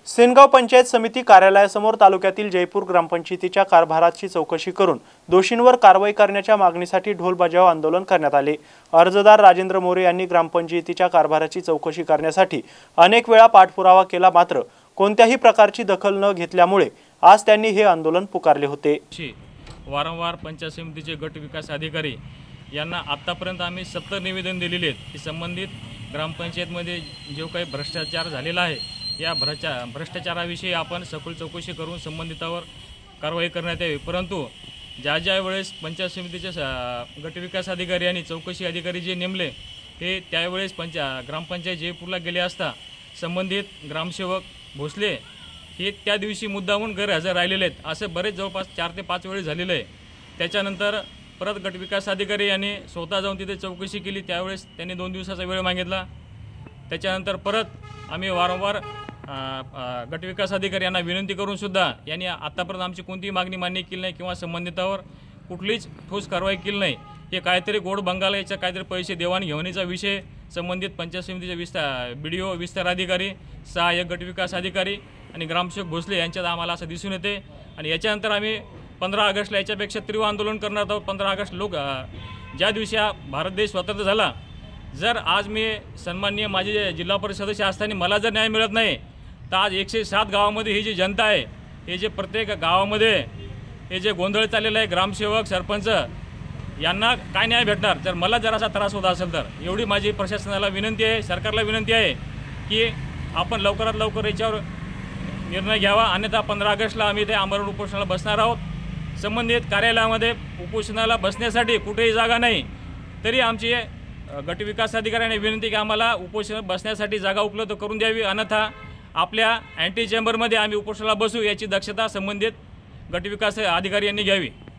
सेनगाव पंचायत समिती कार्यालयासमोर तालुक्यातील जयपूर ग्रामपंचायतीच्या कारभाराची चौकशी करून दोषींवर कारवाई करण्याच्या मागणीसाठी ढोल बजाव आंदोलन करण्यात आले। अर्जदार राजेंद्र मोरे यांनी ग्रामपंचायतीच्या कारभाराची चौकशी करण्यासाठी अनेक वेळा पाठपुरावा केला, मात्र कोणत्याही प्रकारची दखल न घेतल्यामुळे आज त्यांनी हे आंदोलन पुकारले होते। वारंवार पंचायत समितीचे गट विकास अधिकारी यांना आतापर्यंत आम्ही 70 निवेदन दिलेले आहेत की संबंधित ग्रामपंचायतमध्ये जो काही भ्रष्टाचार झालेला आहे या भ्रष्टाचाराविषयी आपण सखोल चौकशी करून संबंधितावर कारवाई करण्यात यावी। परंतु ज्या वेळेस पंचायत समितीचे गट विकास अधिकारी आणि चौकशी अधिकारी जे नेमले हे त्यावेळेस ग्रामपंचायत जयपूरला गेले असता संबंधित ग्रामसेवक भोसले हे त्या दिवशी मुद्दामून गैरहजर राहिलेले आहेत। असे बरेच जवळपास 4 ते 5 वेळेस झालेले आहे। त्याच्यानंतर परत गट विकास अधिकारी यांनी स्वतः जाऊन तिथे चौकशी केली, त्यावेळेस त्यांनी 2 दिवसाचा वेळ मागितला। त्याच्यानंतर परत आम्ही वारंवार गट विकास अधिकारी यांना विनंती करून सुद्धा यांनी आतापर्यंत आमची कोणतीही मागणी मान्य केली नाही किंवा संबंधितावर कुठलीच ठोस कारवाई केली नाही। हे काहीतरी गोड बंगाल याचा काहीतरी पैसे देवाणघेवाणीचा विषय संबंधित पंचायत समितीचे BDO विस्तार अधिकारी, सहाय्यक गट विकास अधिकारी आणि ग्रामसेवक भोसले यांच्यात आम्हाला असं दिसून येते। आणि याच्यानंतर आम्ही 15 ऑगस्टला याच्यापेक्षा तीव्र आंदोलन करणार आहोत। 15 ऑगस्ट ज्या दिवशी हा भारत देश स्वतंत्र झाला, जर आज मी सन्माननीय माझे जिल्हा परिषद सदस्य असताना मला जर न्याय मिळत नाही तर आज 107 गावामध्ये ही जी जनता आहे, हे जे प्रत्येक गावामध्ये हे जे गोंधळ चाललेला आहे, ग्रामसेवक सरपंच यांना काय न्याय भेटणार जर मला जरासा त्रास होत असेल तर। एवढी माझी प्रशासनाला विनंती आहे, सरकारला विनंती आहे की आपण लवकरात लवकर याच्यावर निर्णय घ्यावा, अन्यथा 15 ऑगस्टला आम्ही ते आमरण उपोषणाला बसणार आहोत। संबंधित कार्यालयामध्ये उपोषणाला बसण्यासाठी कुठेही जागा नाही, तरी आमची गट विकास अधिकाऱ्यांनी विनंती की आम्हाला उपोषण बसण्यासाठी जागा उपलब्ध करून द्यावी, अन्यथा आपल्या अँटी चेंबरमध्ये आम्ही उपोषणाला बसू याची दक्षता संबंधित गट विकास अधिकारी यांनी घ्यावी।